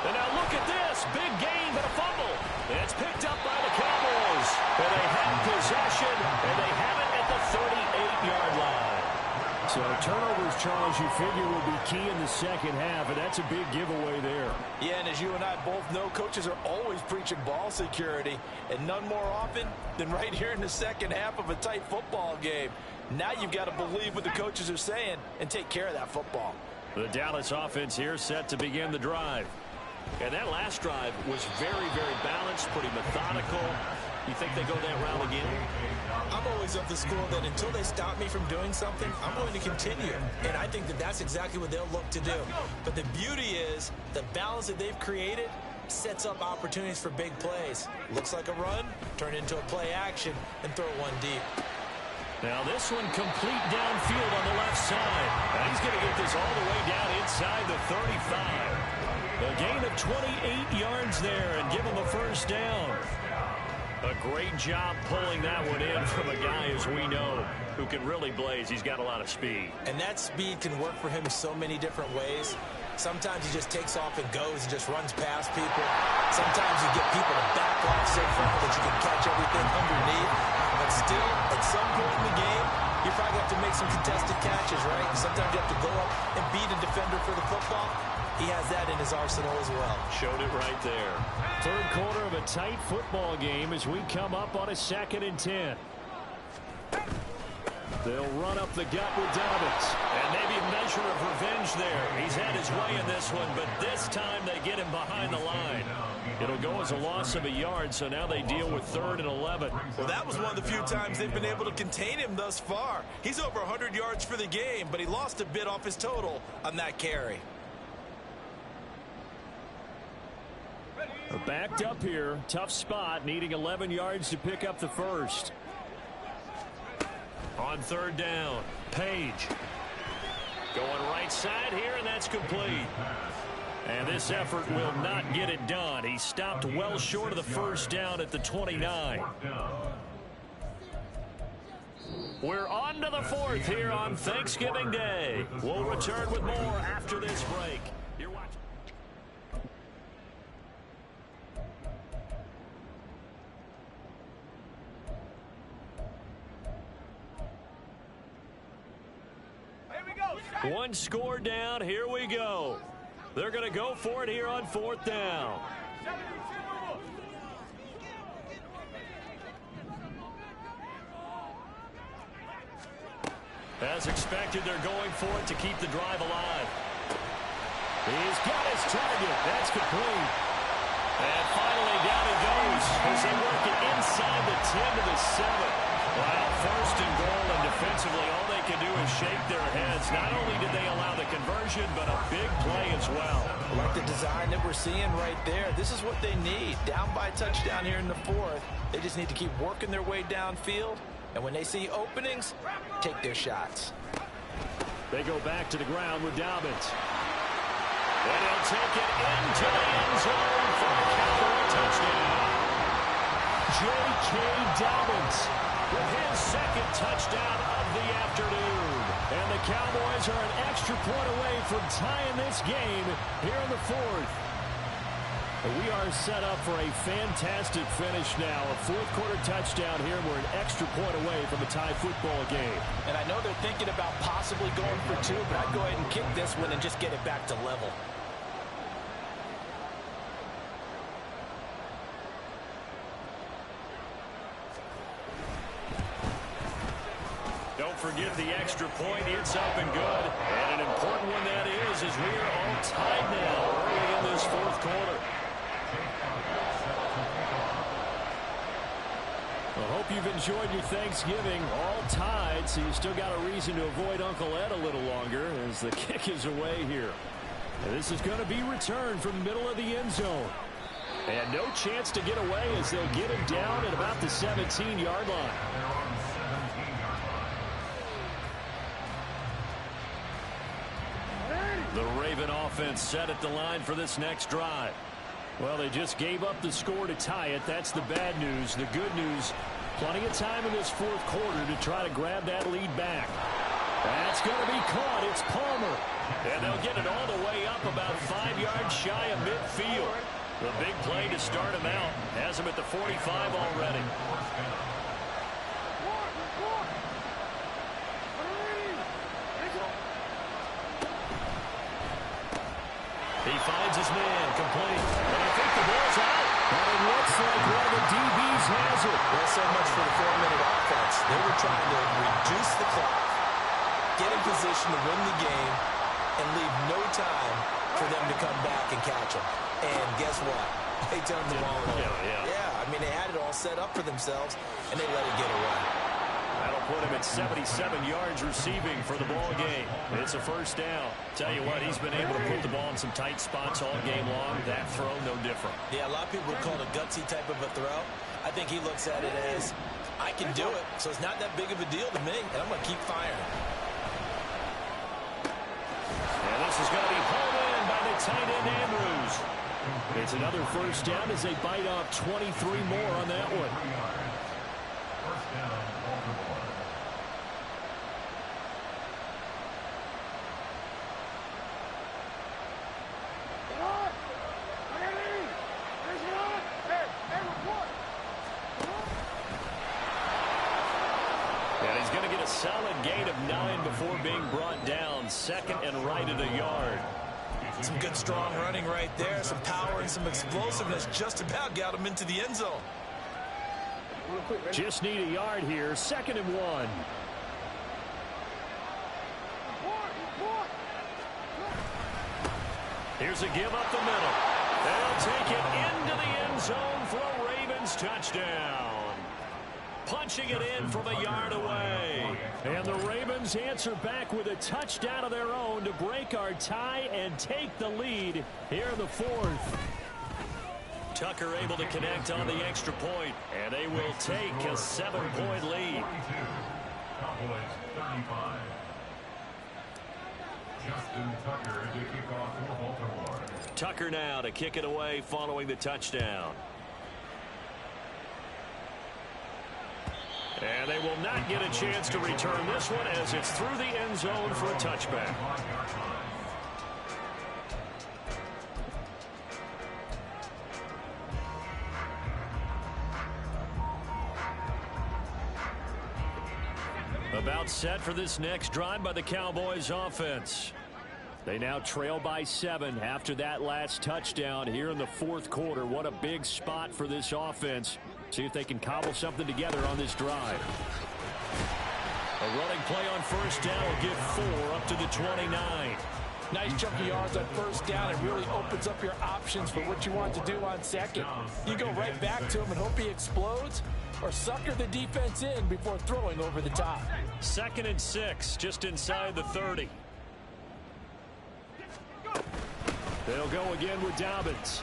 And now look at this. Big gain, but a fumble. It's picked up by the Cowboys. And they have possession, and they have it at the 38-yard line. So turnovers, Charles, you figure will be key in the second half, and that's a big giveaway there. Yeah, and as you and I both know, coaches are always preaching ball security, and none more often than right here in the second half of a tight football game. Now you've got to believe what the coaches are saying and take care of that football. The Dallas offense here set to begin the drive. And that last drive was very, very balanced, pretty methodical. You think they go that route again? I'm always of the school that until they stop me from doing something, I'm going to continue. And I think that that's exactly what they'll look to do. But the beauty is the balance that they've created sets up opportunities for big plays. Looks like a run, turn into a play action, and throw one deep. Now this one complete downfield on the left side. And he's going to get this all the way down inside the 35. A gain of 28 yards there and give him a 1st down. A great job pulling that one in from a guy, as we know, who can really blaze. He's got a lot of speed. And that speed can work for him so many different ways. Sometimes he just takes off and goes and just runs past people. Sometimes you get people to back off so far that you can catch everything underneath. But still, at some point in the game, you probably have to make some contested catches, right? Sometimes you have to go up and beat a defender for the football. He has that in his arsenal as well. Showed it right there. 3rd quarter of a tight football game as we come up on a 2nd and 10. They'll run up the gut with Dobbins. And maybe a measure of revenge there. He's had his way in this one, but this time they get him behind the line. It'll go as a loss of a yard, so now they deal with 3rd and 11. Well, that was one of the few times they've been able to contain him thus far. He's over 100 yards for the game, but he lost a bit off his total on that carry. Backed up here. Tough spot, needing 11 yards to pick up the 1st. On 3rd down, Page. Going right side here, and that's complete. And this effort will not get it done. He stopped well short of the 1st down at the 29. We're on to the 4th here on Thanksgiving Day. We'll return with more after this break. You're watching. One score down. Here we go. They're going to go for it here on 4th down. As expected, they're going for it to keep the drive alive. He's got his target. That's complete. And finally down it goes as they work it inside the 10 to the 7. Well, 1st and goal, and defensively all they can do is shake their heads. Not only did they allow the conversion, but a big play as well. Like the design that we're seeing right there, this is what they need. Down by a touchdown here in the 4th. They just need to keep working their way downfield. And when they see openings, take their shots. They go back to the ground with Dobbins. And he'll take it into the end zone for a Cowboy touchdown. J.K. Dobbins with his 2nd touchdown of the afternoon. And the Cowboys are an extra point away from tying this game here in the 4th. We are set up for a fantastic finish now. A fourth-quarter touchdown here. We're an extra point away from a tie football game. And I know they're thinking about possibly going for two, but I'd go ahead and kick this one and just get it back to level. Don't forget the extra point. It's up and good. And an important one that is, as we are all tied now early in this fourth quarter. I hope you've enjoyed your Thanksgiving. All tied, so you still got a reason to avoid Uncle Ed a little longer as the kick is away here. And this is going to be returned from the middle of the end zone. And no chance to get away as they'll get him down at about the 17-yard line. The Raven offense set at the line for this next drive. Well, they just gave up the score to tie it. That's the bad news. The good news, plenty of time in this fourth quarter to try to grab that lead back. That's going to be caught. It's Palmer. And they'll get it all the way up about 5 yards shy of midfield. The big play to start him out. Has him at the 45 already. He finds his man, complete. And I think the ball's out. And it looks like one of the DBs has it. Well, so much for the 4-minute offense. They were trying to reduce the clock, get in position to win the game, and leave no time for them to come back and catch them. And guess what? They turned the ball over. Yeah, I mean, they had it all set up for themselves, and they let it get away. That'll put him at 77 yards receiving for the ball game. It's a first down. Tell you what, he's been able to put the ball in some tight spots all game long. That throw, no different. Yeah, a lot of people would call it a gutsy type of a throw. I think he looks at it as, I can do it, so it's not that big of a deal to me, and I'm going to keep firing. And this is going to be hauled in by the tight end, Andrews. It's another first down as they bite off 23 more on that one. First down, Baltimore. And he's going to get a solid gain of 9 before being brought down. Second and right at a yard. Some good strong running right there, some power and some explosiveness just about got him into the end zone. Just need a yard here. Second and 1. Here's a give up the middle. They'll take it into the end zone for a Ravens touchdown. Punching it in from a yard away. And the Ravens answer back with a touchdown of their own to break our tie and take the lead here in the fourth. Tucker able to connect on the extra point, and they will take a 7-point lead. Cowboys 35. Justin Tucker to kick off for Baltimore. Tucker now to kick it away following the touchdown. And they will not get a chance to return this one as it's through the end zone for a touchback. About set for this next drive by the Cowboys offense. They now trail by 7 after that last touchdown here in the fourth quarter. What a big spot for this offense. See if they can cobble something together on this drive. A running play on first down will give 4 up to the 29. Nice chunk of yards on first down. It really opens up your options for what you want to do on second. You go right back to him and hope he explodes, or sucker the defense in before throwing over the top. 2nd and 6, just inside the 30. They'll go again with Dobbins.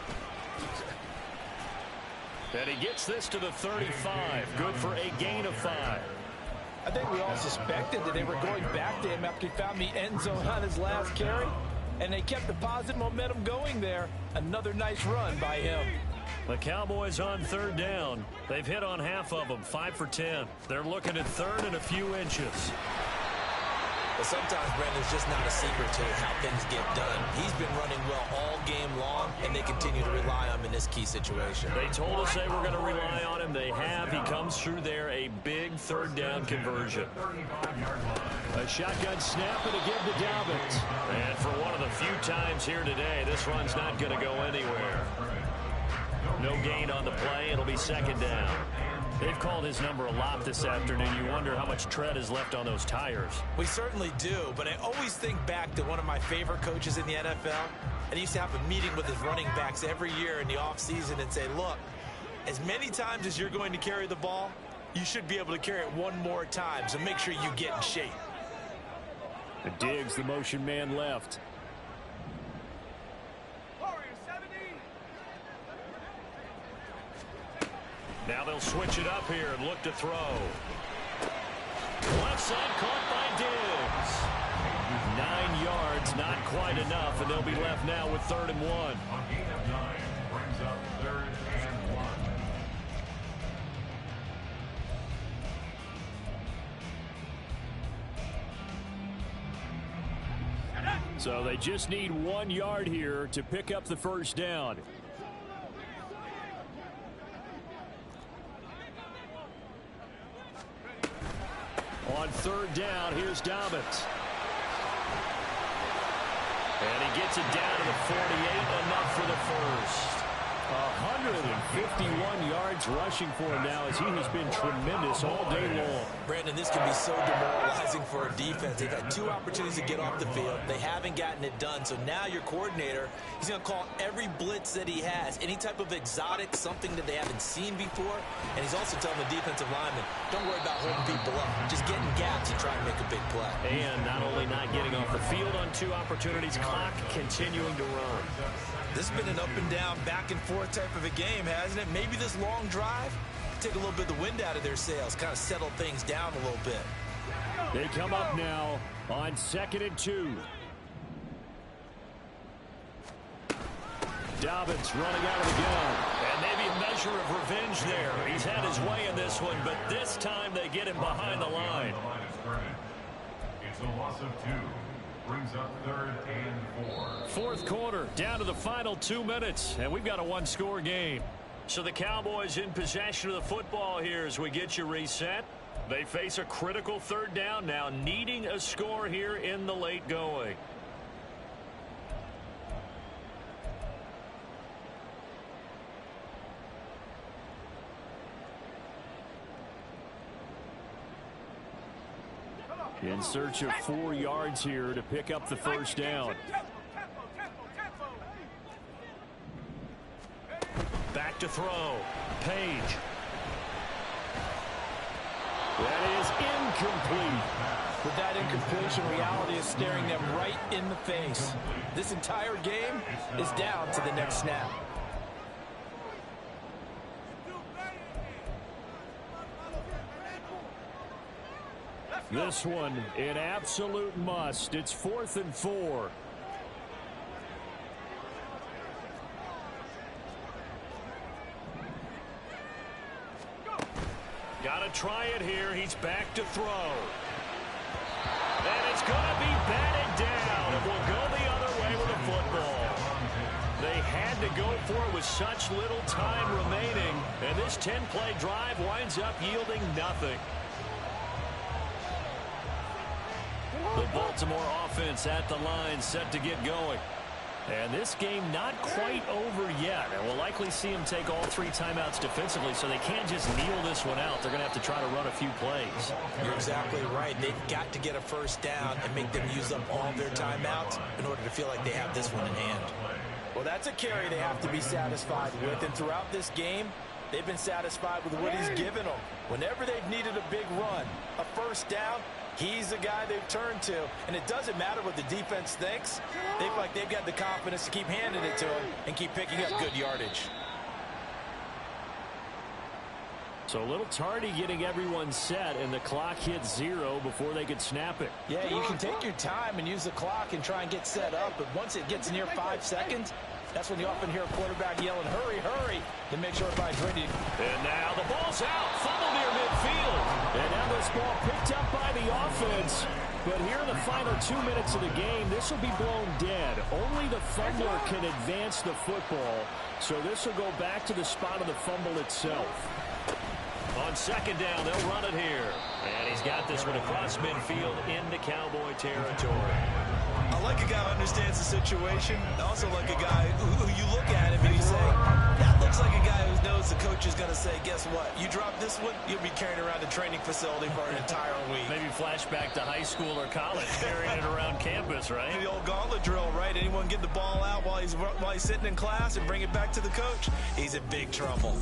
And he gets this to the 35. Good for a gain of 5. I think we all suspected that they were going back to him after he found the end zone on his last carry. And they kept the positive momentum going there. Another nice run by him. The Cowboys on third down. They've hit on half of them, 5 for 10. They're looking at third and a few inches. But sometimes, Brandon, there's just not a secret to how things get done. He's been running well all game long, and they continue to rely on him in this key situation. They told us they were going to rely on him. They have. He comes through there, a big third down conversion. A shotgun snap and a give to Dobbins. And for one of the few times here today, this run's not going to go anywhere. No gain on the play. It'll be second down. They've called his number a lot this afternoon. You wonder how much tread is left on those tires. We certainly do, but I always think back to one of my favorite coaches in the NFL. And he used to have a meeting with his running backs every year in the offseason and say, look, as many times as you're going to carry the ball, you should be able to carry it one more time, so make sure you get in shape. Diggs, the motion man left. Now they'll switch it up here and look to throw. Left side caught by Diggs. 9 yards, not quite enough, and they'll be left now with 3rd and 1. On gain of 9, brings up 3rd and 1. So they just need 1 yard here to pick up the first down. On 3rd down, here's Dobbins. And he gets it down to the 48, enough for the first. 151 yards rushing for him now as he has been tremendous all day long. Brandon, this can be so demoralizing for a defense. They've had 2 opportunities to get off the field. They haven't gotten it done. So now your coordinator, he's going to call every blitz that he has, any type of exotic, something that they haven't seen before. And he's also telling the defensive lineman, don't worry about holding people up. Just get in gaps and try and make a big play. And not only not getting off the field on 2 opportunities, clock continuing to run. This has been an up and down, back and forth type of a game, hasn't it? Maybe this long drive take a little bit of the wind out of their sails, kind of settle things down a little bit. They come up now on 2nd and 2. Dobbins running out of the gun. And maybe a measure of revenge there. He's had his way in this one, but this time they get him behind the line. It's a loss of 2. Brings up 3rd and 4. 4th quarter, down to the final 2 minutes, and we've got a 1-score game. So the Cowboys in possession of the football here as we get you reset. They face a critical 3rd down now, needing a score here in the late going. In search of 4 yards here to pick up the first down. Back to throw. Page. That is incomplete. With that incompletion, reality is staring them right in the face. This entire game is down to the next snap. This one an absolute must. It's 4th and 4. Gotta try it here. He's back to throw. And it's gonna be batted down. It will go the other way with the football. They had to go for it with such little time remaining. And this 10-play drive winds up yielding nothing. The Baltimore offense at the line, set to get going. And this game not quite over yet. And we'll likely see them take all 3 timeouts defensively, so they can't just kneel this one out. They're going to have to try to run a few plays. You're exactly right. They've got to get a first down and make them use up all their timeouts in order to feel like they have this one in hand. Well, that's a carry they have to be satisfied with. And throughout this game, they've been satisfied with what he's given them. Whenever they've needed a big run, a first down, he's the guy they've turned to. And it doesn't matter what the defense thinks. They feel like they've got the confidence to keep handing it to him and keep picking up good yardage. So a little tardy getting everyone set, and the clock hits 0 before they could snap it. Yeah, you can take your time and use the clock and try and get set up, but once it gets near 5 seconds, that's when you often hear a quarterback yelling, hurry, hurry, to make sure everybody's ready. And now the ball's out, fumble near midfield. And now this ball picked up by the offense. But here in the final 2 minutes of the game, this will be blown dead. Only the fumbler can advance the football, so this will go back to the spot of the fumble itself. On second down, they'll run it here. And he's got this one across midfield into Cowboy territory. I like a guy who understands the situation. I also like a guy who you look at him and you say, that looks like a guy who knows the coach is going to say, guess what? You drop this one, you'll be carrying around the training facility for an entire week. Maybe flashback to high school or college, carrying it around campus, right? The old gauntlet drill, right? Anyone get the ball out while he's sitting in class and bring it back to the coach? He's in big trouble.